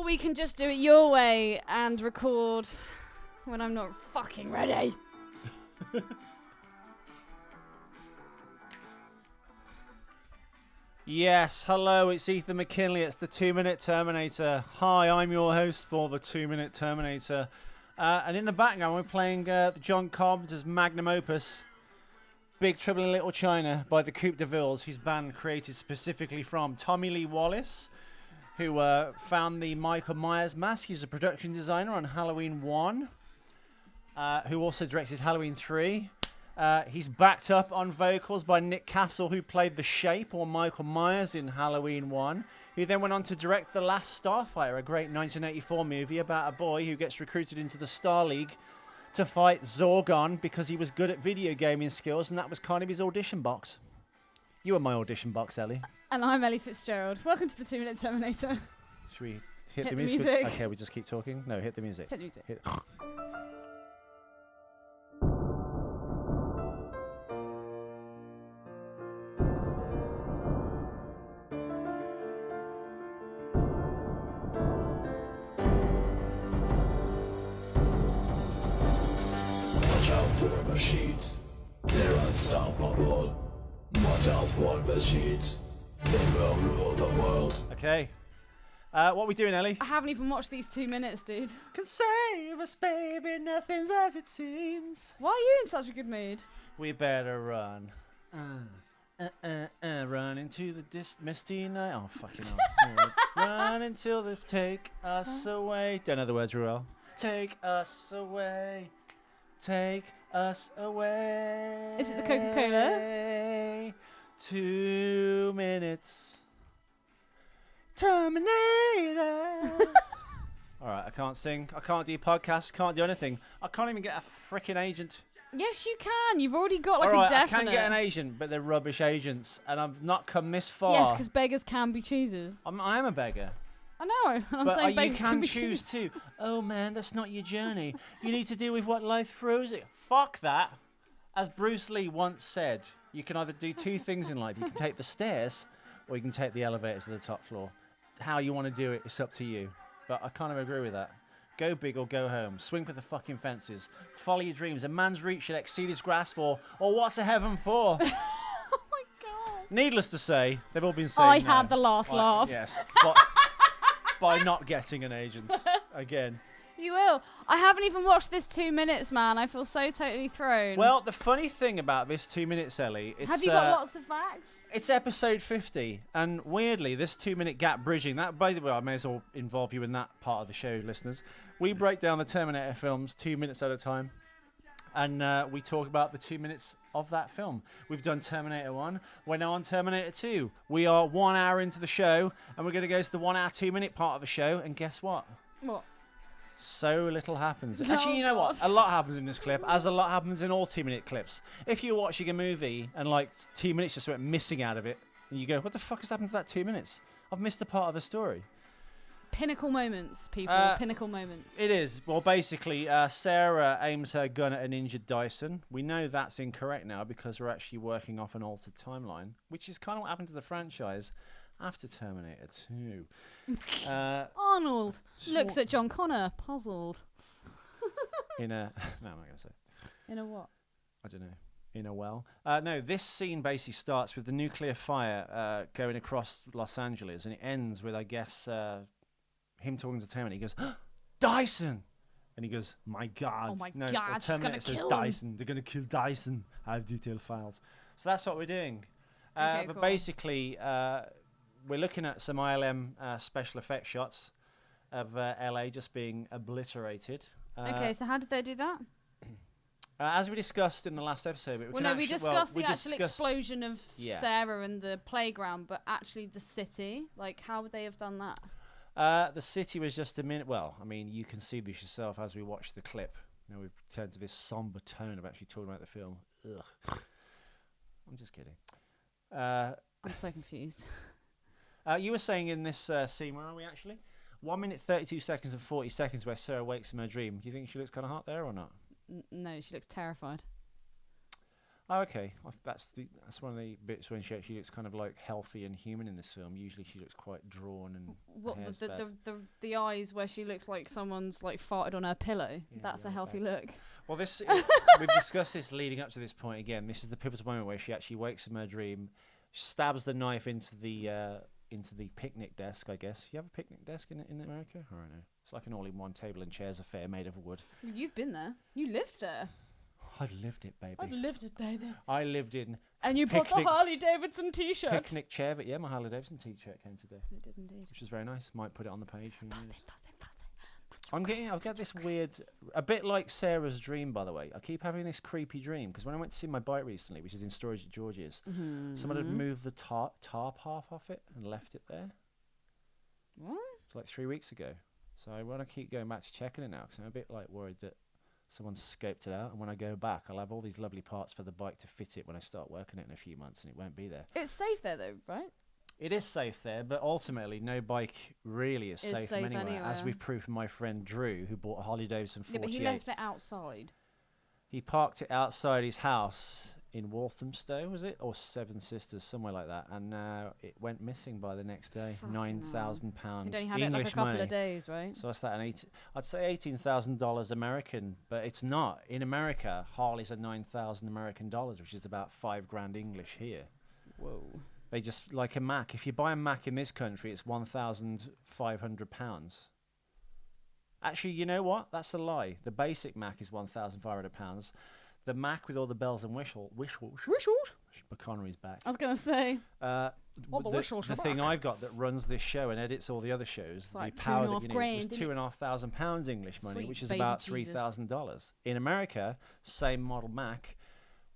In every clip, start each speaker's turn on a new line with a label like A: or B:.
A: we can just do it your way and record when I'm not fucking ready.
B: Yes, hello, it's Ethan McKinley. It's the 2-Minute Terminator. Hi, I'm your host for the 2-Minute Terminator. And in the background, we're playing John Carpenter's magnum opus, Big Trouble in Little China, by the Coupe de Villes, his band created specifically from Tommy Lee Wallace, who found the Michael Myers mask. He's a production designer on Halloween 1, who also directed Halloween 3. He's backed up on vocals by Nick Castle, who played The Shape, or Michael Myers, in Halloween 1. He then went on to direct The Last Starfighter, a great 1984 movie about a boy who gets recruited into the Star League to fight Zorgon because he was good at video gaming skills, and that was kind of his audition box. You were my audition box, Ellie.
A: And I'm Ellie Fitzgerald. Welcome to the 2-Minute Terminator.
B: Should we hit
A: the
B: music?
A: music.
B: Okay, we just keep talking? No, hit the music.
A: Hit the music.
B: Hit.
C: Watch out for machines, they're unstoppable. Watch out for machines, they will rule the world.
B: Okay. What are we doing, Ellie?
A: I haven't even watched these 2 minutes, dude.
B: Can save us, baby, nothing's as it seems.
A: Why are you in such a good mood?
B: We better run. Run into the misty night. Oh, fucking hell. Run until they take us away. Don't know the words real well. Take us away. Take us away.
A: Is it the Coca-Cola?
B: 2 minutes. Terminator. Alright, I can't sing. I can't do podcasts. Can't do anything. I can't even get a freaking agent.
A: Yes, you can. You've already got like
B: Alright,
A: a definite.
B: I can get an agent, but they're rubbish agents, and I've not come this far.
A: Yes, because beggars can be choosers.
B: I am a beggar.
A: I know. I'm
B: But
A: saying
B: you
A: beggars
B: can
A: be
B: choose
A: choosers.
B: too. Oh man, that's not your journey. You need to deal with what life throws at you. Fuck that. As Bruce Lee once said, you can either do two things in life. You can take the stairs, or you can take the elevator to the top floor. How you want to do it, it's up to you. But I kind of agree with that. Go big or go home. Swing for the fucking fences. Follow your dreams. A man's reach should exceed his grasp, or what's a heaven for?
A: Oh my god.
B: Needless to say, they've all been saying
A: I
B: no.
A: had the last laugh.
B: Yes. By not getting an agent. Again.
A: You will. I haven't even watched this 2 minutes, man. I feel so totally thrown.
B: Well, the funny thing about this 2 minutes, Ellie, it's
A: have you got lots of facts?
B: It's episode 50, and weirdly, this 2 minute gap bridging, that, by the way, I may as well involve you in that part of the show, listeners. We break down the Terminator films 2 minutes at a time, and we talk about the 2 minutes of that film. We've done Terminator 1, we're now on Terminator 2. We are 1 hour into the show, and we're going to go to the 1 hour, 2 minute part of the show, and guess what?
A: What?
B: So little happens.
A: Oh,
B: Actually, you know
A: God.
B: what? A lot happens in this clip, as a lot happens in all 2 minute clips. If you're watching a movie and like 2 minutes just went missing out of it, and you go, what the fuck has happened to that 2 minutes? I've missed a part of the story.
A: Pinnacle moments, people. Pinnacle moments.
B: It is. Well, basically, Sarah aims her gun at an injured Dyson. We know that's incorrect now because we're actually working off an altered timeline, which is kind of what happened to the franchise after Terminator 2.
A: Arnold looks at John Connor, puzzled.
B: In a... No, I'm not going to say.
A: In a what?
B: I don't know. In a well. No, this scene basically starts with the nuclear fire going across Los Angeles, and it ends with, I guess, him talking to Terminator. He goes, "Dyson!" And he goes, "My God."
A: Oh my
B: no,
A: God, she's
B: Terminator
A: gonna
B: says,
A: kill him.
B: "Dyson. They're going to kill Dyson. I have detailed files." So that's what we're doing.
A: Okay,
B: but
A: cool.
B: basically, we're looking at some ILM special effects shots of LA just being obliterated.
A: Okay, so how did they do that?
B: As we discussed in the last episode, but
A: We discussed the actual explosion of
B: Yeah.
A: Sarah and the playground, but actually the city. Like, how would they have done that?
B: The city was just a minute. Well, I mean, you can see this yourself as we watch the clip. Now we've turned to this somber tone of actually talking about the film. Ugh. I'm just kidding.
A: I'm so confused.
B: You were saying in this scene, where are we actually? 1 minute 32 seconds and 40 seconds where Sarah wakes from her dream. Do you think she looks kind of hot there or not?
A: No, she looks terrified.
B: Oh, okay. That's one of the bits when she actually looks kind of like healthy and human in this film. Usually she looks quite drawn and
A: What
B: hair's bad.
A: the eyes where she looks like someone's like farted on her pillow.
B: Yeah,
A: That's a
B: yeah,
A: healthy
B: that's-
A: look.
B: Well, we've discussed this leading up to this point again. This is the pivotal moment where she actually wakes from her dream, stabs the knife into the picnic desk. I guess you have a picnic desk in America. I don't know. It's like an all-in-one table and chairs affair made of wood.
A: You've been there. You lived there.
B: I've lived it, baby.
A: I've lived it, baby.
B: I lived in
A: And you bought the
B: Picnic-
A: Harley Davidson T-shirt.
B: picnic chair, but yeah, my Harley Davidson t-shirt came today,
A: It did indeed.
B: which is very nice. Might put it on the page. Who knows? I've got this weird, a bit like Sarah's dream, by the way. I keep having this creepy dream because when I went to see my bike recently, which is in storage at George's, someone had moved the tarp half off it and left it there.
A: What?
B: It's like 3 weeks ago. So I want to keep going back to checking it now because I'm a bit like worried that someone's scoped it out, and when I go back, I'll have all these lovely parts for the bike to fit it when I start working it in a few months, and it won't be there.
A: It's safe there though, right?
B: It is safe there, but ultimately, no bike really is safe from anywhere. As we've proved from my friend Drew, who bought a Harley Davidson 48.
A: Yeah, but he left it outside.
B: He parked it outside his house in Walthamstow, was it? Or Seven Sisters, somewhere like that. And now it went missing by the next day.
A: Fucking
B: £9,000
A: He'd only had
B: English
A: it like a couple
B: money.
A: of days, right?
B: So what's that? I'd say $18,000 American, but it's not. In America, Harleys are $9,000 American dollars, which is about $5,000 English here.
A: Whoa.
B: They just like a Mac. If you buy a Mac in this country, it's £1,500. Actually, you know what? That's a lie. The basic Mac is £1,500. The Mac with all the bells and whistles. McConaughey's back.
A: I was gonna say.
B: The
A: whistles are
B: thing
A: back.
B: I've got that runs this show and edits all the other shows,
A: It's like
B: the power that you
A: £2,500
B: need, was
A: isn't it?
B: £2,500 English money,
A: Sweet
B: which is
A: baby
B: about
A: Jesus.
B: $3,000. In America, same model Mac,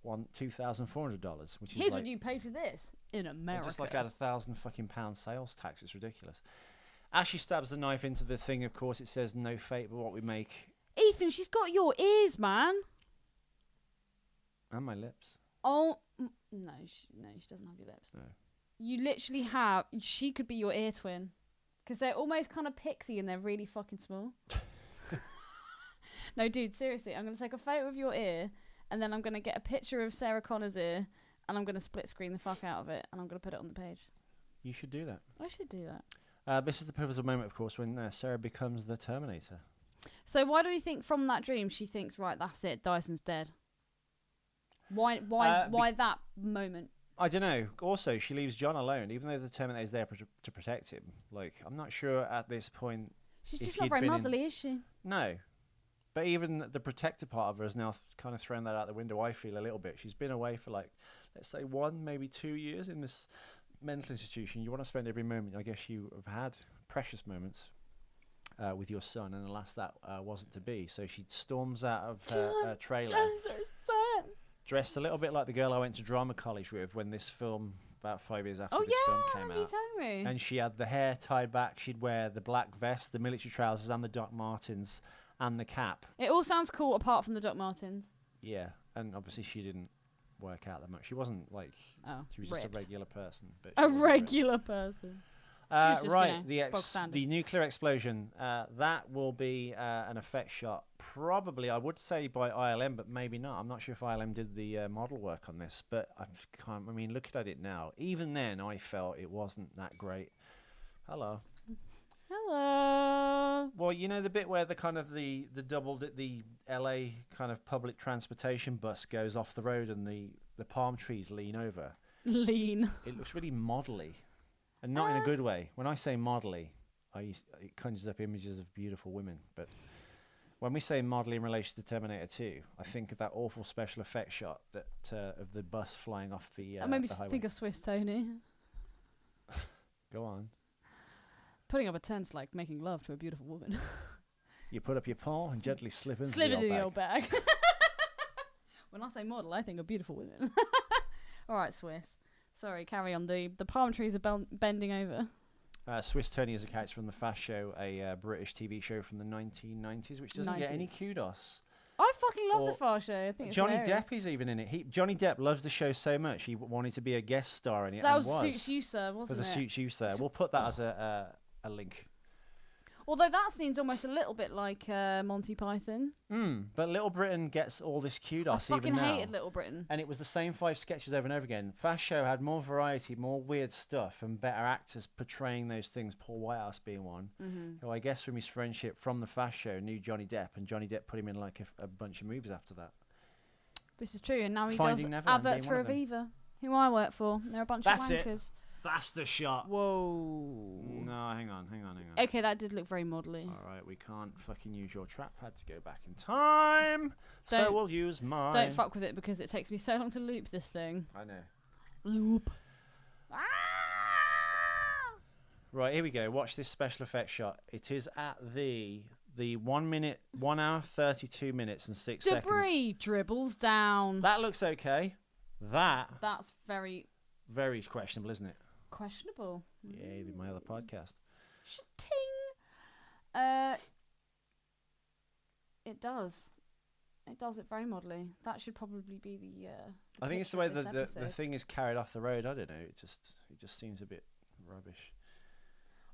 B: $2,400, which is
A: Here's
B: like
A: what you paid for this in America.
B: just like at £1,000 sales tax. It's ridiculous. As she stabs the knife into the thing, of course, it says "No fate but what we make,"
A: Ethan, she's got your ears, man.
B: and my lips.
A: Oh no, she doesn't have your lips.
B: No.
A: You literally have. She could be your ear twin, because they're almost kind of pixie and they're really fucking small. No, dude, seriously, I'm gonna take a photo of your ear, and then I'm gonna get a picture of Sarah Connor's ear, and I'm gonna split screen the fuck out of it, and I'm gonna put it on the page.
B: You should do that.
A: I should do that.
B: This is the pivotal moment, of course, when Sarah becomes the Terminator.
A: So why do we think from that dream she thinks, right, that's it, Dyson's dead? Why that moment?
B: I don't know. Also, she leaves John alone, even though the Terminator's there to protect him. Like, I'm not sure at this point.
A: She's
B: if
A: just not
B: he'd
A: very
B: been
A: motherly, is she?
B: No. But even the protector part of her has now kind of thrown that out the window, I feel, a little bit. She's been away for, like, let's say 1, maybe 2 years in this mental institution. You want to spend every moment, I guess you have had precious moments with your son, and alas, that wasn't to be. So she storms out of her trailer,
A: That's her son.
B: dressed a little bit like the girl I went to drama college with when this film, about 5 years after
A: Oh
B: this film
A: yeah, I
B: came
A: remember you
B: out.
A: telling me.
B: And she had the hair tied back. She'd wear the black vest, the military trousers, and the Doc Martens, and the cap.
A: It all sounds cool apart from the Doc Martens.
B: Yeah, and obviously she didn't work out that much. She wasn't like,
A: Oh,
B: she was
A: ripped.
B: just a regular person. But
A: A
B: she wasn't ripped.
A: regular person. She was just,
B: Right,
A: you know, bog standard.
B: the nuclear explosion. That will be an effect shot, probably I would say by ILM, but maybe not. I'm not sure if ILM did the model work on this, but I mean, looking at it now, even then I felt it wasn't that great. Hello.
A: Hello.
B: Well, you know the bit where the kind of the LA kind of public transportation bus goes off the road and the palm trees lean over.
A: Lean.
B: It looks really modelly, and not in a good way. When I say modelly, it conjures up images of beautiful women. But when we say modelly in relation to Terminator 2, I think of that awful special effect shot that of the bus flying off the
A: That made me
B: highway.
A: think of Swiss Tony.
B: Go on.
A: Putting up a tent's like making love to a beautiful woman.
B: You put up your paw and gently slip into
A: Slip
B: the
A: into
B: old
A: the
B: bag.
A: old bag. When I say model, I think of beautiful women. All right, Swiss. Sorry, carry on. The palm trees are bending over.
B: Swiss Tony is a character from The Fast Show, a British TV show from the 1990s, which doesn't get any
A: 90s.
B: kudos.
A: I fucking love
B: Or
A: the Far Show. I think it's
B: Johnny
A: hilarious.
B: Depp is even in it. Johnny Depp loves the show so much he wanted to be a guest star in it.
A: That
B: and
A: was Suits You, Sir,
B: for
A: wasn't
B: the
A: it?
B: Suits You Sir. We'll put that as a link.
A: Although that scene's almost a little bit like Monty Python.
B: But Little Britain gets all this kudos
A: I
B: even
A: fucking
B: now.
A: hated Little Britain.
B: And it was the same 5 sketches over and over again. Fast Show had more variety, more weird stuff, and better actors portraying those things. Paul Whitehouse being one, who I guess from his friendship from the Fast Show knew Johnny Depp, and Johnny Depp put him in like a bunch of movies after that.
A: This is true, and now he
B: Finding
A: does
B: Neverland
A: adverts
B: being one
A: for
B: of them.
A: Aviva, who I work for. They're a bunch
B: That's
A: of
B: it.
A: wankers.
B: That's the shot.
A: Whoa.
B: No, hang on.
A: Okay, that did look very modelly.
B: All right, we can't fucking use your trap pad to go back in time, so
A: Don't-
B: we'll use mine.
A: Don't fuck with it because it takes me so long to loop this thing.
B: I know.
A: Loop. Ah!
B: Right, here we go. Watch this special effects shot. It is at the 1 hour, 32 minutes and 6 seconds.
A: Debris dribbles down.
B: That looks okay.
A: That's very
B: Very questionable, isn't it?
A: questionable.
B: Yeah, my other podcast.
A: Ting. It does. It does it very modelly. That should probably be the
B: I think it's the
A: picture
B: way
A: of
B: the
A: this
B: the
A: episode.
B: thing is carried off the road. I don't know. It just seems a bit rubbish.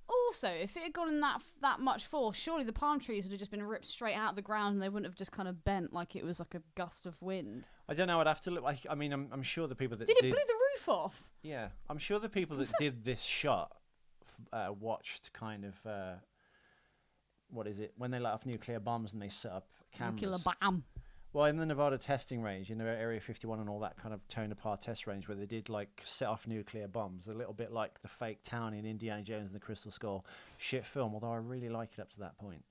A: Also, if it had gone in that much force, surely the palm trees would have just been ripped straight out of the ground and they wouldn't have just kind of bent like it was like a gust of wind.
B: I don't know. I'd have to look. I mean, I'm sure the people that
A: Did it blew the roof off?
B: Yeah, I'm sure the people that did this shot watched kind of what is it when they let off nuclear bombs and they set up cameras.
A: Nuclear bam.
B: Well, in the Nevada testing range, in the Area 51 and all that kind of Tonopah test range where they did like set off nuclear bombs, a little bit like the fake town in Indiana Jones and the Crystal Skull shit film, although I really like it up to that point.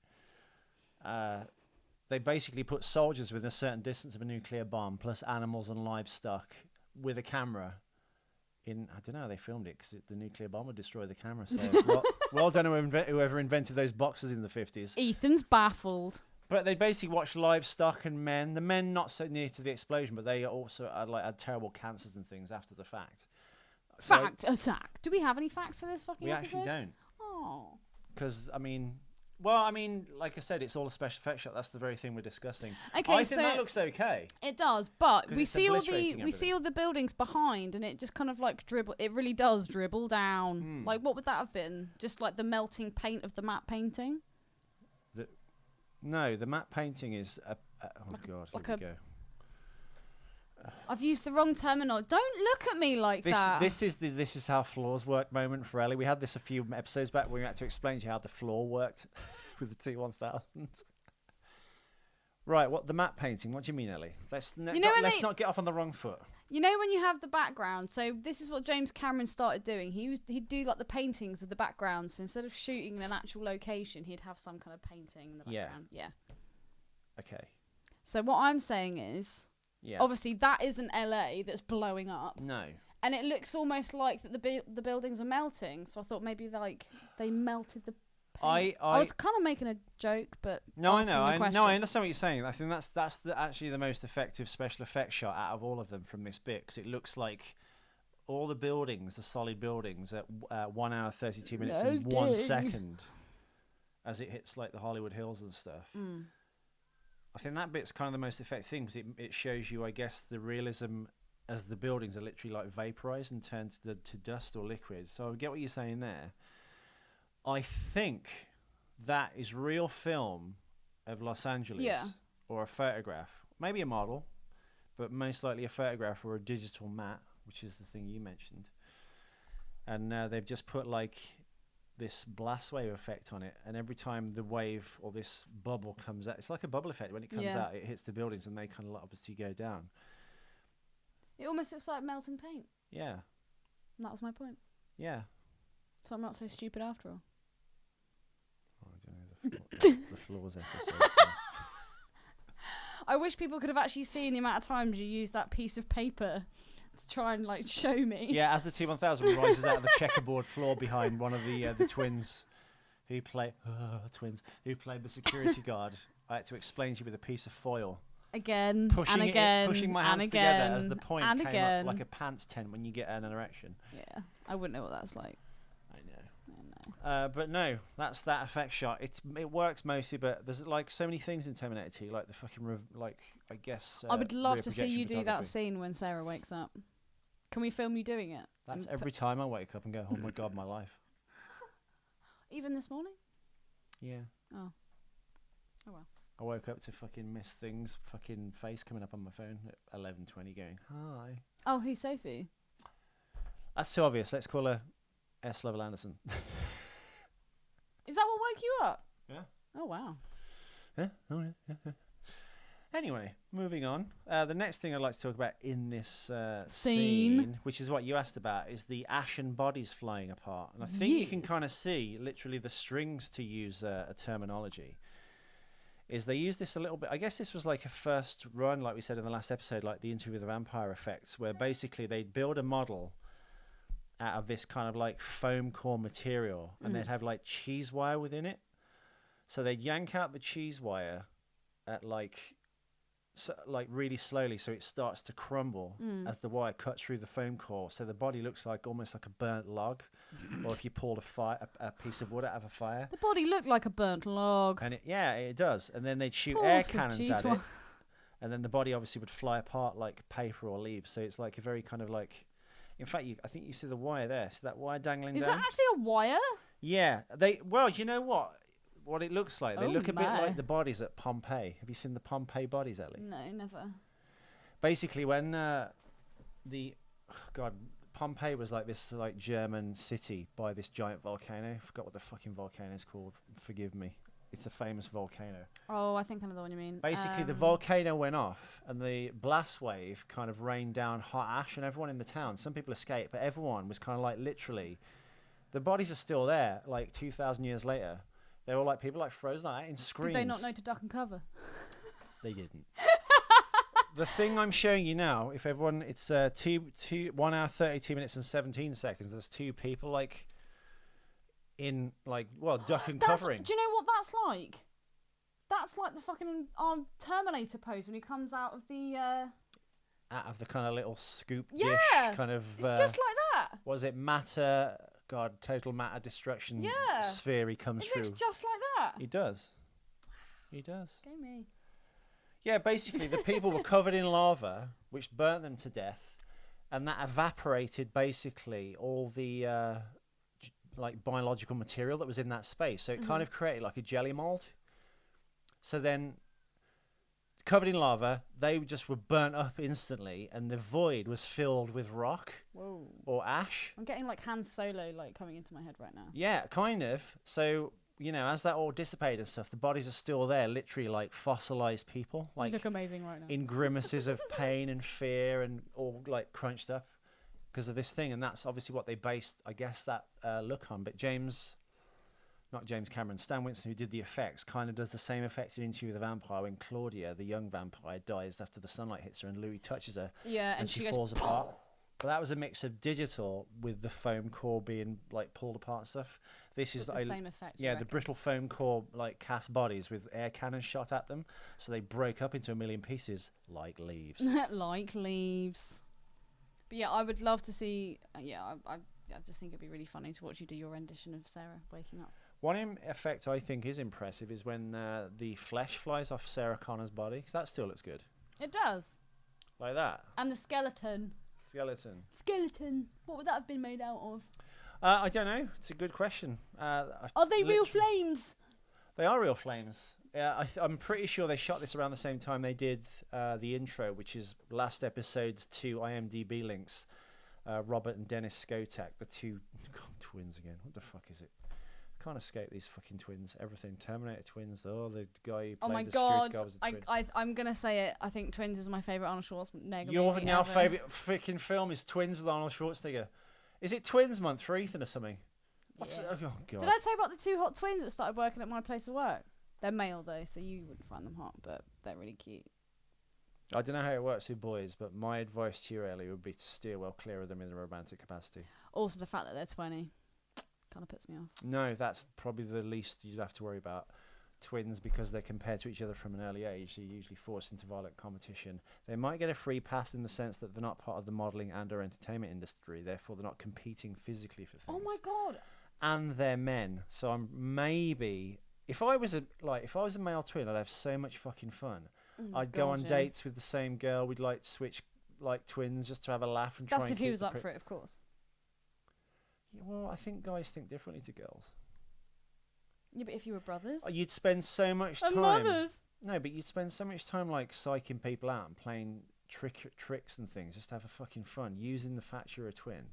B: They basically put soldiers within a certain distance of a nuclear bomb plus animals and livestock with a camera. I don't know how they filmed it because the nuclear bomb would destroy the camera. So well done whoever invented those boxes in the 50s.
A: Ethan's baffled.
B: But they basically watched livestock and men. The men not so near to the explosion, but they also had terrible cancers and things after the fact.
A: Fact attack. Do we have any facts for this fucking
B: We
A: episode?
B: actually don't.
A: Oh.
B: Because, like I said, it's all a special effects shot. That's the very thing we're discussing.
A: Okay,
B: I think that looks okay.
A: It does, but
B: 'Cause
A: we
B: it's
A: see
B: obliterating
A: we see all the buildings behind, and it just kind of like dribble. It really does dribble down. Like, what would that have been? Just like the melting paint of the matte painting.
B: No, the matte painting is oh god,
A: like
B: here we go.
A: I've used the wrong terminology. Don't look at me like that.
B: This is how floors work moment for Ellie. We had this a few episodes back when we had to explain to you how the floor worked with the T1000. Right, what the matte painting? What do you mean, Ellie? Let's not get off on the wrong foot.
A: You know when you have the background, so this is what James Cameron started doing. He'd do like the paintings of the background. So instead of shooting in an actual location, he'd have some kind of painting in the background. Yeah.
B: Okay.
A: So what I'm saying is, obviously that isn't LA that's blowing up.
B: No.
A: And it looks almost like that the buildings are melting. So I thought maybe like they melted the paint. I was kind of making a joke, but
B: I understand what you're saying. I think that's actually the most effective special effects shot out of all of them from this bit, because it looks like all the buildings, the solid buildings, at 1 hour 32 minutes and 1 second, as it hits like the Hollywood Hills and stuff. I think that bit's kind of the most effective thing, because it shows you, I guess, the realism as the buildings are literally like vaporized and turned to dust or liquid. So I get what you're saying there. I think that is real film of Los Angeles, or a photograph, maybe a model, but most likely a photograph or a digital matte, which is the thing you mentioned. And they've just put like this blast wave effect on it, and every time the wave or this bubble comes out, it's like a bubble effect. When it comes out, it hits the buildings and they kind of obviously go down.
A: It almost looks like melting paint.
B: Yeah.
A: And that was my point.
B: Yeah.
A: So I'm not so stupid after all.
B: I don't know the floors episode.
A: I wish people could have actually seen the amount of times you used that piece of paper to try and like show me.
B: Yeah, as the T1000 rises out of the checkerboard floor behind one of the twins who played the security guard, I had to explain to you with a piece of foil.
A: Again,
B: pushing
A: and again,
B: pushing my
A: and
B: hands
A: again,
B: together as the point
A: and
B: came
A: again.
B: up like a pants tent when you get an erection.
A: Yeah, I wouldn't know what that's like.
B: I know. But no, that's that effect shot. It works mostly, but there's like so many things in Terminator 2, like the fucking I guess.
A: I would love
B: rear
A: to see
B: projection
A: you do that
B: photography.
A: scene when Sarah wakes up. Can we film you doing it?
B: That's every time I wake up and go, oh my god, my life.
A: Even this morning?
B: Yeah.
A: Oh. Oh well.
B: I woke up to fucking Miss Thing's fucking face coming up on my phone at 11:20 going, hi.
A: Oh, who's Sophie?
B: That's too obvious. Let's call her S. Lovell Anderson.
A: Is that what woke you up?
B: Yeah.
A: Oh wow.
B: Yeah. Oh, yeah. Anyway, moving on. The next thing I'd like to talk about in this scene, which is what you asked about, is the ashen bodies flying apart. And I think you can kind of see, literally, the strings, to use a terminology, is they use this a little bit. I guess this was like a first run, like we said in the last episode, like the Interview with the Vampire effects, where basically they'd build a model out of this kind of like foam core material, and they'd have like cheese wire within it. So they'd yank out the cheese wire at like really slowly, so it starts to crumble as the wire cuts through the foam core. So the body looks like almost like a burnt log, or if you pulled a piece of wood out of a fire.
A: The body looked like a burnt log.
B: And it does. And then they'd shoot
A: Poured
B: air
A: with
B: cannons
A: cheese
B: at it,
A: wire.
B: and then the body obviously would fly apart like paper or leaves. So it's like a very kind of like, in fact, I think you see the wire there. See that wire dangling
A: Is
B: down?
A: that actually a wire?
B: Yeah. Well, you know what it looks like? They look a bit like the bodies at Pompeii. Have you seen the Pompeii bodies, Ellie?
A: No, never.
B: Basically, when Pompeii was like this like German city by this giant volcano. I forgot what the fucking volcano is called. Forgive me. It's a famous volcano.
A: Oh, I think I know the one you mean.
B: Basically, the volcano went off, and the blast wave kind of rained down hot ash, and everyone in the town, some people escaped, but everyone was kind of like literally, the bodies are still there, like 2,000 years later. They were like people like frozen like that in screens.
A: Did they not know to duck and cover?
B: They didn't. The thing I'm showing you now, if everyone, it's 1 hour 32 minutes and 17 seconds. There's two people like in like duck and covering.
A: Do you know what that's like? That's like the fucking Terminator pose when he comes out of the.
B: Out of the kind of little scoop
A: Yeah,
B: dish kind of.
A: It's just like that.
B: Was it matter? God, total matter destruction sphere he comes through.
A: It looks just like that.
B: He does. He does.
A: Go me.
B: Yeah, basically the people were covered in lava, which burnt them to death, and that evaporated basically all the like biological material that was in that space. So it kind of created like a jelly mold. So then, covered in lava, they just were burnt up instantly, and the void was filled with rock or ash.
A: I'm getting like Han Solo like coming into my head right now.
B: Yeah, kind of. So, as that all dissipated and stuff, the bodies are still there, literally like fossilized people. Like,
A: look amazing right now.
B: In grimaces of pain and fear and all like crunched up because of this thing. And that's obviously what they based, I guess, that look on. But not James Cameron, Stan Winston, who did the effects, kind of does the same effects in Interview with the Vampire when Claudia, the young vampire, dies after the sunlight hits her and Louis touches her.
A: Yeah,
B: and she
A: goes,
B: falls apart. But that was a mix of digital with the foam core being like pulled apart and stuff. This is
A: the same effect.
B: Yeah, the brittle foam core like cast bodies with air cannons shot at them, so they break up into a million pieces like leaves.
A: Like leaves. But yeah, I would love to see. I just think it'd be really funny to watch you do your rendition of Sarah waking up.
B: One effect I think is impressive is when the flesh flies off Sarah Connor's body. 'Cause that still looks good.
A: It does.
B: Like that.
A: And the skeleton. Skeleton. What would that have been made out of?
B: I don't know. It's a good question.
A: Are they real flames?
B: They are real flames. Yeah, I'm pretty sure they shot this around the same time they did the intro, which is last episode's 2 IMDb links. Robert and Dennis Skotak, the two twins again. What the fuck is it? Can't escape these fucking twins. Everything. Terminator twins. Oh, the guy who played the security guard was a twin.
A: I'm gonna say it. I think Twins is my favourite Arnold Schwarzenegger
B: Your
A: movie
B: now
A: ever.
B: favourite freaking film is Twins with Arnold Schwarzenegger. Is it Twins Month for Ethan or something?
A: Yeah.
B: Oh god.
A: Did I tell you about the two hot twins that started working at my place of work? They're male though, so you wouldn't find them hot, but they're really cute.
B: I don't know how it works with boys, but my advice to you, Ellie, would be to steer well clear of them in the romantic capacity.
A: Also, the fact that they're 20 kind of puts me off.
B: No, that's probably the least you'd have to worry about. Twins, because they're compared to each other from an early age, they're usually forced into violent competition. They might get a free pass in the sense that they're not part of the modelling and or entertainment industry, therefore they're not competing physically for things.
A: Oh my god!
B: And they're men, so I'm maybe if I was a male twin, I'd have so much fucking fun. I'd go on dates with the same girl. We'd like switch like twins just to have a laugh and try.
A: That's
B: and
A: if he was up for it, of course.
B: Yeah, well, I think guys think differently to girls.
A: Yeah, but if you were brothers.
B: You'd spend so much
A: And
B: time.
A: mothers.
B: No, but you'd spend so much time like psyching people out and playing tricks and things just to have a fucking fun. Using the fact you're a twin,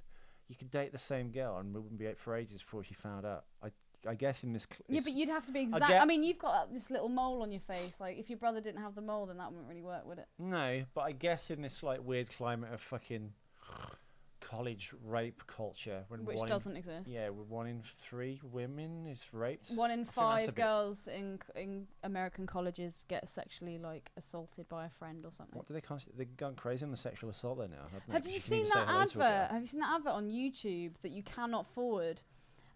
B: you could date the same girl and we wouldn't be out for ages before she found out. I guess in this.
A: Yeah, but you'd have to be exact. I mean, you've got this little mole on your face. Like, if your brother didn't have the mole, then that wouldn't really work, would it?
B: No, but I guess in this like weird climate of fucking college rape culture,
A: Which doesn't exist.
B: Yeah, 1 in 3 women is raped.
A: 1 in 5 girls in American colleges get sexually like assaulted by a friend or something.
B: What do they consider? They've gone crazy on the sexual assault there now.
A: Have you seen that advert? Have you seen that advert on YouTube that you cannot forward?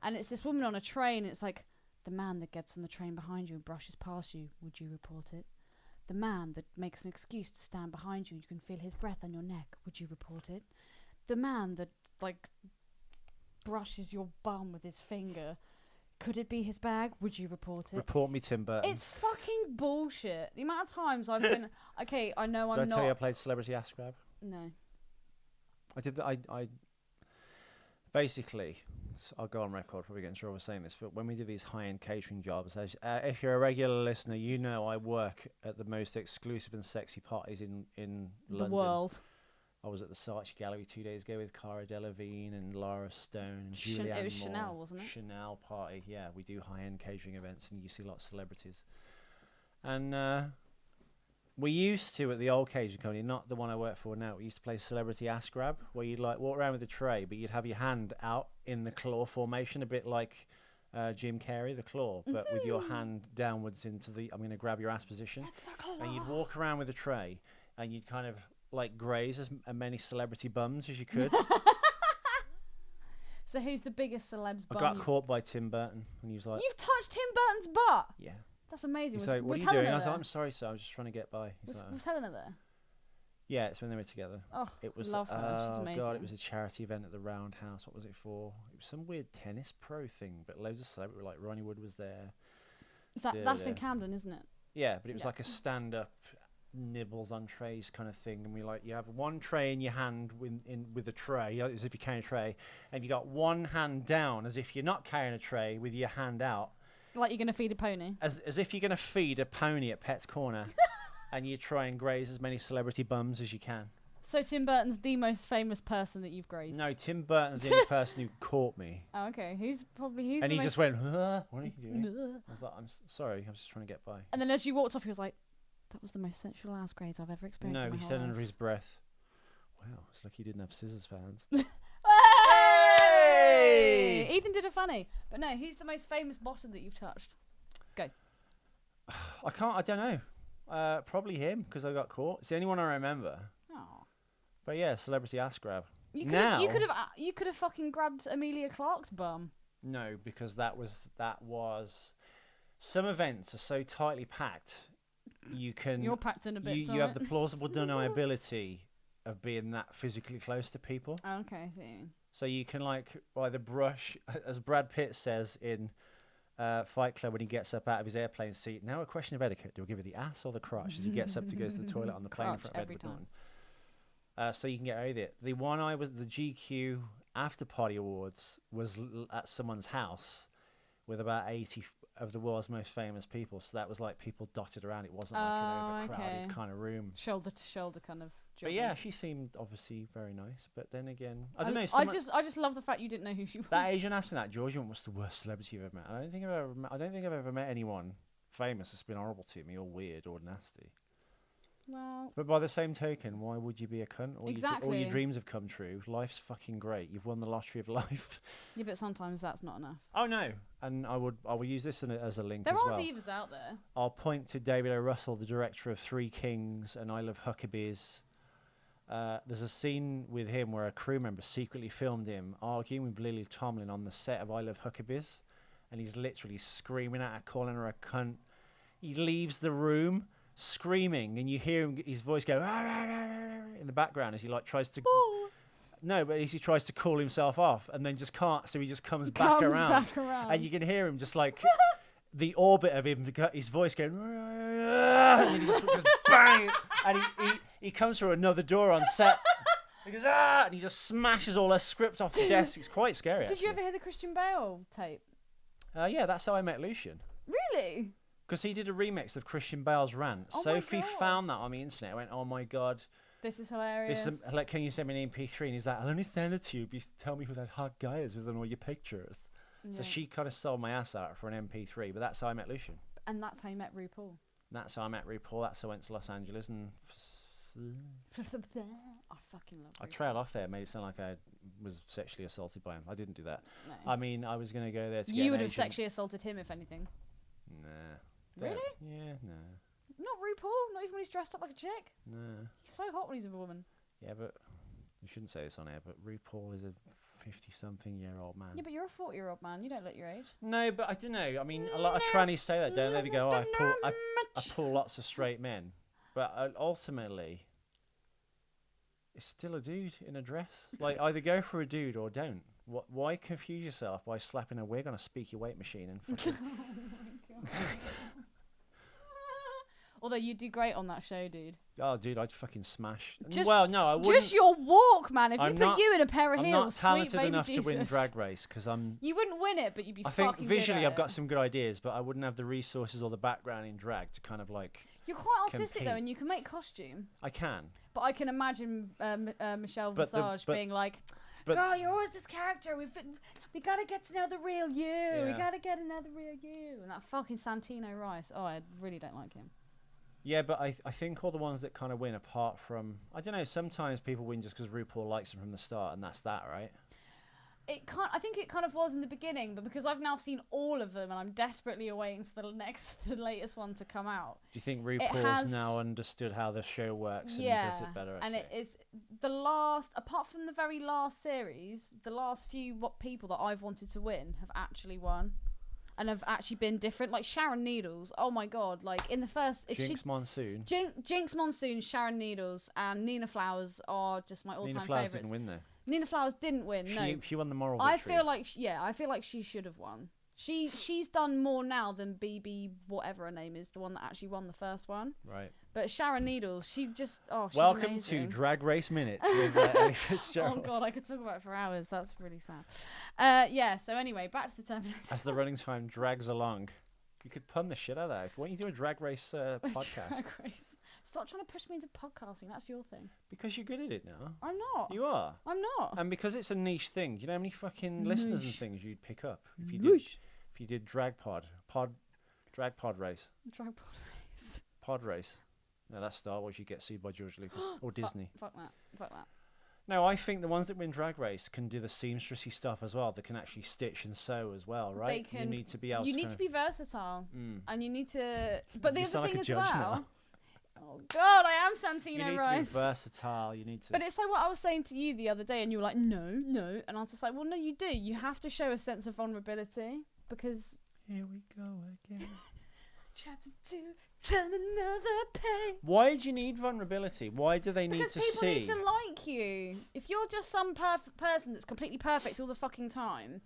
A: And it's this woman on a train. And it's like, the man that gets on the train behind you and brushes past you, would you report it? The man that makes an excuse to stand behind you and you can feel his breath on your neck, would you report it? The man that, like, brushes your bum with his finger, could it be his bag? Would you report it?
B: Report me, Tim Burton.
A: It's fucking bullshit. The amount of times I've been... Okay, I know
B: Did
A: I'm
B: I
A: not...
B: tell you I played Celebrity Ass Grab?
A: No.
B: I did that. I basically, I'll go on record, probably getting in trouble for saying this, but when we do these high-end catering jobs, if you're a regular listener, you know I work at the most exclusive and sexy parties in London.
A: The world.
B: I was at the Saatchi Gallery 2 days ago with Cara Delevingne and Lara Stone and Julianne Moore.
A: It was Chanel, wasn't it?
B: Chanel party, yeah. We do high-end catering events and you see lots of celebrities. And we used to, at the old catering company, not the one I work for now, we used to play Celebrity Ass Grab, where you'd like walk around with a tray, but you'd have your hand out in the claw formation, a bit like Jim Carrey, the claw, but with your hand downwards into the, I'm going to grab your ass position. And you'd walk around with a tray and you'd kind of like graze as many celebrity bums as you could.
A: So who's the biggest celeb's bum?
B: I got caught by Tim Burton and he was like,
A: You've touched Tim Burton's butt?
B: yeah.
A: That's amazing.
B: He's like, what are you
A: Helena
B: doing? I was
A: there?
B: like, I'm sorry, sir. I was just trying to get by.
A: Was Helena there?
B: Yeah, it's when they were together.
A: Oh,
B: it was,
A: love her. She's amazing.
B: God, it was a charity event at the Roundhouse. What was it for? It was some weird tennis pro thing, but loads of celebrities, like Ronnie Wood was there.
A: That's in Camden, isn't it?
B: Yeah, but it was like a stand-up nibbles on trays kind of thing, and you have one tray in your hand with a tray, as if you're carrying a tray, and you got one hand down as if you're not carrying a tray with your hand out.
A: Like you're going to feed a pony?
B: As if you're going to feed a pony at Pet's Corner, and you try and graze as many celebrity bums as you can.
A: So Tim Burton's the most famous person that you've grazed?
B: No, Tim Burton's the only person who caught me.
A: Oh, okay. Who's
B: and he just went, what are you doing? I was like, I'm sorry, I was just trying to get by.
A: And then as you walked off, he was like, that was the most sensual ass graze I've ever experienced.
B: No,
A: in my
B: he
A: whole
B: said
A: life.
B: under his breath, wow, it's like he didn't have scissors for hands.
A: Hey! Ethan did a funny. But no, who's the most famous bottom that you've touched? Go.
B: I don't know. Probably him, because I got caught. It's the only one I remember.
A: Oh.
B: But yeah, Celebrity Ass Grab.
A: You could have fucking grabbed Amelia Clark's bum.
B: No, because that was some events are so tightly packed. You're
A: packed in a bit.
B: You have the plausible deniability of being that physically close to people.
A: Oh, okay, I see.
B: So you can like either brush, as Brad Pitt says in Fight Club when he gets up out of his airplane seat. Now a question of etiquette: do I give it the ass or the crotch as he gets up to go to the toilet on the plane in front of
A: every
B: Edward Norton? So you can get away with it. The one the GQ After Party Awards was at someone's house with about 80 of the world's most famous people. So that was like people dotted around. It wasn't like an overcrowded kind of room.
A: Shoulder to shoulder kind of job.
B: But yeah, she seemed obviously very nice. But then again, I don't know.
A: I just love the fact you didn't know who she was.
B: That Asian asked me that. Georgia, what's the worst celebrity you've ever met? I don't think I've ever met anyone famous that's been horrible to me or weird or nasty.
A: Well,
B: but by the same token, why would you be a cunt?
A: Exactly.
B: All your dreams have come true. Life's fucking great. You've won the lottery of life.
A: Yeah, but sometimes that's not enough.
B: Oh no, and I will use this as a link
A: there
B: as well.
A: There are divas out there.
B: I'll point to David O. Russell, the director of Three Kings and I Love Huckabees. There's a scene with him where a crew member secretly filmed him arguing with Lily Tomlin on the set of I Love Huckabees, and he's literally screaming at her, calling her a cunt. He leaves the room screaming, and you hear his voice go in the background as he like tries to as he tries to call himself off, and then just can't, so he just comes back around, and you can hear him just like the orbit of him, his voice going and then he just goes bang, and he comes through another door on set. He goes and he just smashes all her script off the desk. It's quite scary.
A: Did you ever hear the Christian Bale tape?
B: Yeah, that's how I met Lucian.
A: Really?
B: Because he did a remix of Christian Bale's Rant.
A: Oh my
B: Sophie
A: God.
B: found that on the internet. I went, oh my God.
A: This is hilarious.
B: Like, can you send me an MP3? And he's like, I'll only send it to you if you tell me who that hot guy is with all your pictures. So she kind of sold my ass out for an MP3, but that's how I met Lucian.
A: And that's how you met RuPaul.
B: That's how I met RuPaul. That's how I went to Los Angeles and...
A: I fucking love RuPaul.
B: I trailed off there, made it sound like I was sexually assaulted by him. I didn't do that.
A: No.
B: I mean, I was going to go there to get
A: You
B: an
A: would have
B: agent.
A: sexually assaulted him, if anything.
B: Nah.
A: Really?
B: Yeah, no.
A: Not RuPaul? Not even when he's dressed up like a chick?
B: No.
A: He's so hot when he's a woman.
B: Yeah, but... You shouldn't say this on air, but RuPaul is a 50-something-year-old man.
A: Yeah, but you're a 40-year-old man. You don't look your age.
B: No, but I don't know. I mean, a lot of trannies say that, don't they? They go, oh, I pull lots of straight men. But ultimately, it's still a dude in a dress. Like, either go for a dude or don't. Why confuse yourself by slapping a wig on a speak your weight machine and fucking...
A: Oh my God. Although you do great on that show, dude.
B: Oh, dude, I'd fucking smash.
A: Just,
B: well, no, I wouldn't.
A: Just your walk, man. If
B: I'm
A: you put
B: not-
A: you in a pair of
B: I'm
A: heels,
B: not talented
A: sweet baby
B: enough
A: Jesus.
B: to win Drag Race because I'm...
A: You wouldn't win it, but you'd be
B: I
A: fucking
B: think visually
A: good at
B: I've got
A: it.
B: some good ideas, but I wouldn't have the resources or the background in drag to kind of like...
A: You're quite artistic, though,
B: compete.
A: and you can make costume.
B: I can.
A: But I can imagine Michelle
B: But the-
A: Visage
B: but-
A: being like,
B: but-
A: girl, you're always this character. We got to get to know the real you. We
B: Yeah.
A: got to get to know the real you. And that fucking Santino Rice. Oh, I really don't like him.
B: Yeah, but I think all the ones that kind of win, apart from... I don't know, sometimes people win just because RuPaul likes them from the start, and that's that, right?
A: I think it kind of was in the beginning, but because I've now seen all of them and I'm desperately awaiting for the latest one to come out.
B: Do you think RuPaul's now understood how the show works and does it better?
A: And
B: Okay.
A: it's the last, apart from the very last series, the last few people that I've wanted to win have actually won. And have actually been different. Like Sharon Needles, oh my God. Like in the first...
B: Jinx Monsoon.
A: Jinx Monsoon, Sharon Needles, and Nina Flowers are just my all-time
B: Nina Flowers
A: favourites.
B: didn't win, though.
A: Nina Flowers didn't win, no.
B: She won the moral
A: I
B: victory.
A: feel like, I feel like she should have won. She's done more now than BB, whatever her name is, the one that actually won the first one.
B: Right.
A: But Sharon Needles, she just, she's
B: Welcome
A: amazing.
B: to Drag Race Minutes with Ellie Fitzgerald.
A: Oh God, I could talk about it for hours. That's really sad. Yeah. So anyway, back to the Terminator.
B: As the running time drags along, you could pun the shit out of that. Why don't you do a Drag Race podcast?
A: Drag Race. Stop trying to push me into podcasting. That's your thing.
B: Because you're good at it now.
A: I'm not.
B: You are.
A: I'm not.
B: And because it's a niche thing, do you know how many fucking listeners and things you'd pick up if you did drag drag pod race.
A: Drag pod race.
B: Pod race. No, that's Star Wars. You get sued by George Lucas or Disney.
A: Fuck that. Fuck that.
B: No, I think the ones that win Drag Race can do the seamstressy stuff as well. They can actually stitch and sew as well, right?
A: They can,
B: you need to be able
A: you
B: to
A: need
B: kind
A: to be versatile.
B: Mm.
A: And you need to... But the
B: You
A: other
B: sound like
A: thing
B: a
A: as
B: judge
A: well...
B: now.
A: Oh God, I am Santino
B: You need
A: Rice.
B: to be versatile. You need to...
A: But it's like what I was saying to you the other day, and you were like, no. And I was just like, well, no, you do. You have to show a sense of vulnerability, because...
B: Here we go again.
A: Chapter 2, turn another page.
B: Why do you need vulnerability? Why do they need
A: Because
B: to
A: people
B: see?
A: need to like you. If you're just some person that's completely perfect all the fucking time,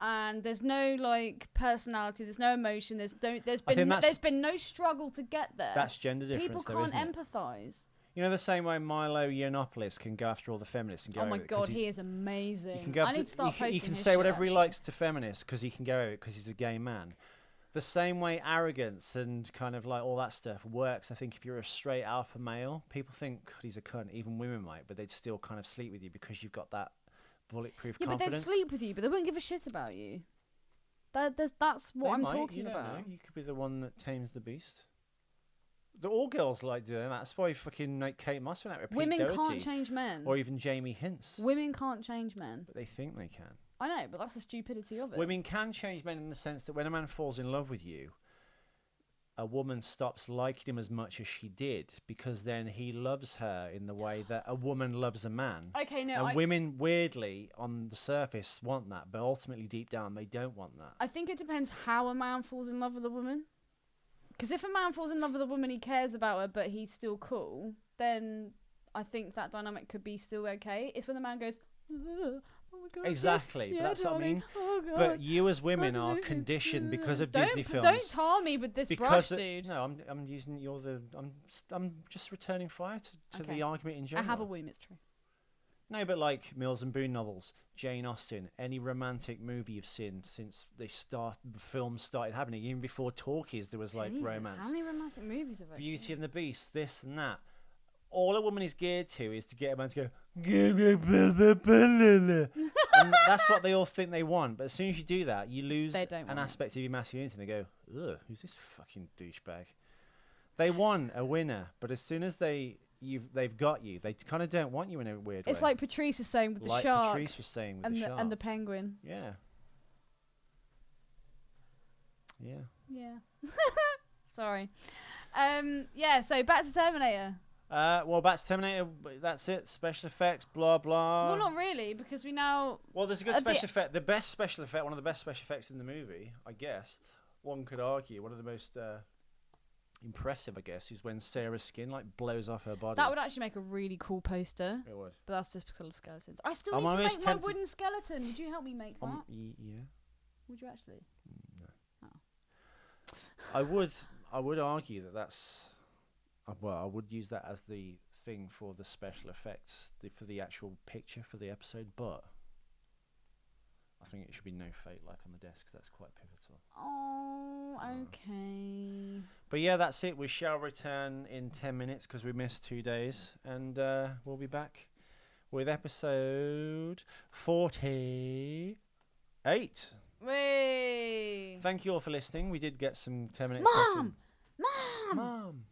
A: and there's no like personality, there's no emotion, there's been no struggle to get there.
B: That's gender difference,
A: People
B: though,
A: can't
B: isn't it?
A: empathise.
B: You know, the same way Milo Yiannopoulos can go after all the feminists and go
A: Oh my
B: over it,
A: God,
B: 'cause
A: he is amazing.
B: He can go
A: I
B: after,
A: need to start posting
B: he can
A: his
B: say
A: shit,
B: whatever he
A: actually.
B: likes to feminists because he can go over it because he's a gay man. The same way arrogance and kind of like all that stuff works, I think if you're a straight alpha male, people think God, he's a cunt. Even women might, but they'd still kind of sleep with you because you've got that bulletproof confidence.
A: But they'd sleep with you, but they wouldn't give a shit about you. That's what
B: They
A: I'm
B: might,
A: talking
B: you don't
A: about.
B: know. You could be the one that tames the beast. All girls like doing that. That's why fucking like Kate Moss went out with Pete
A: Women
B: Doherty,
A: can't change men.
B: or even Jamie Hince.
A: Women can't change men.
B: But they think they can.
A: I know, but that's the stupidity of it.
B: Women can change men in the sense that when a man falls in love with you, a woman stops liking him as much as she did because then he loves her in the way that a woman loves a man.
A: Okay, no,
B: And women, weirdly, on the surface, want that, but ultimately, deep down, they don't want that.
A: I think it depends how a man falls in love with a woman. Because if a man falls in love with a woman, he cares about her, but he's still cool, then I think that dynamic could be still okay. It's when the man goes, oh my God,
B: Exactly,
A: yes,
B: but
A: yeah,
B: that's what I
A: darling,
B: mean.
A: oh God.
B: But you as women are conditioned because of Disney films.
A: Don't tar me with this brush, dude.
B: No, I'm using I'm just returning fire to
A: Okay.
B: the argument in
A: I
B: general.
A: have a womb, it's true.
B: No, but like Mills and Boon novels, Jane Austen, any romantic movie you've seen since the films started happening, even before talkies, there was like
A: Jesus,
B: romance.
A: How many romantic movies have I
B: Beauty
A: seen?
B: and the Beast, this and that. All a woman is geared to is to get a man to go, and that's what they all think they want. But as soon as you do that, you lose
A: They don't
B: an
A: want it.
B: aspect of your masculinity. And they go, ugh, who's this fucking douchebag? They want a winner, but as soon as they've got you, they kind of don't want you in a weird way.
A: It's like Patrice is saying with the
B: like
A: shark
B: Patrice was saying with
A: and
B: the
A: the,
B: shark.
A: and the penguin.
B: Yeah. Yeah.
A: Yeah. Sorry. Yeah, so back to Terminator.
B: Well, back to Terminator. That's it. Special effects, blah blah.
A: Well, not really, because we now...
B: Well, there's a good
A: at the-
B: special effect. The best special effect, one of the best special effects in the movie, I guess. One could argue one of the most impressive, I guess, is when Sarah's skin like blows off her body.
A: That would actually make a really cool poster,
B: It would.
A: but that's just because of skeletons. I still
B: I'm
A: need to
B: almost
A: make my
B: tempted-
A: wooden skeleton. Would you help me make that?
B: Yeah.
A: Would you actually?
B: No. I would argue that that's. Well, I would use that as the thing for the special effects, for the actual picture for the episode, but I think it should be no fate like on the desk, 'cause that's quite pivotal.
A: Oh, okay.
B: But yeah, that's it. We shall return in 10 minutes because we missed 2 days, and we'll be back with episode 48.
A: Wait.
B: Thank you all for listening. We did get some 10-minute stuff in. Mom!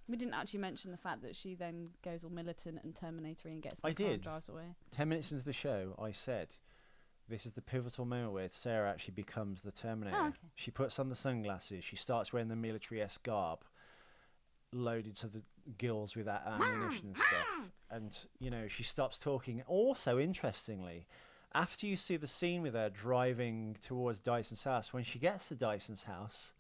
A: We didn't actually mention the fact that she then goes all militant and Terminator and gets in
B: I
A: the car and
B: did.
A: drives away.
B: 10 minutes into the show, I said, this is the pivotal moment where Sarah actually becomes the Terminator.
A: Oh, okay.
B: She puts on the sunglasses. She starts wearing the military-esque garb, loaded to the gills with that ammunition and stuff. And, you know, she stops talking. Also, interestingly, after you see the scene with her driving towards Dyson's house, when she gets to Dyson's house,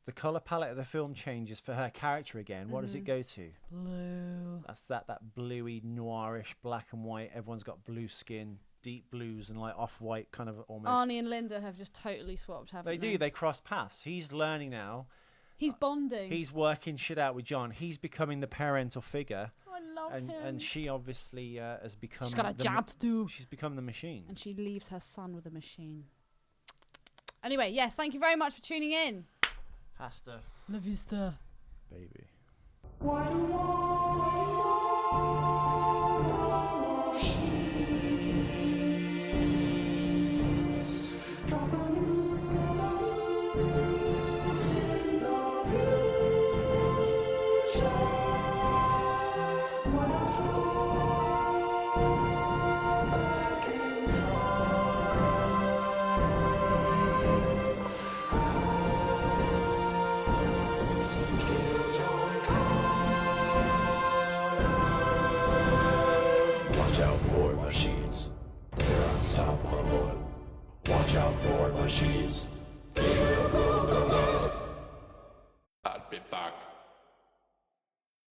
B: the colour palette of the film changes for her character again. What does it go to?
A: Blue.
B: That's that bluey, noirish, black and white. Everyone's got blue skin, deep blues and like off-white kind of almost.
A: Arnie and Linda have just totally swapped, haven't
B: They
A: they?
B: do. They cross paths. He's learning now.
A: He's bonding.
B: He's working shit out with John. He's becoming the parental figure.
A: I love him.
B: And she obviously has become...
A: She's got a job to do.
B: She's become the machine.
A: And she leaves her son with a machine. Anyway, yes, thank you very much for tuning in.
B: Hasta.
A: La vista.
B: Baby.
C: Watch out for machines, they're unstoppable. Watch out for machines, they will rule the world. I'll be back.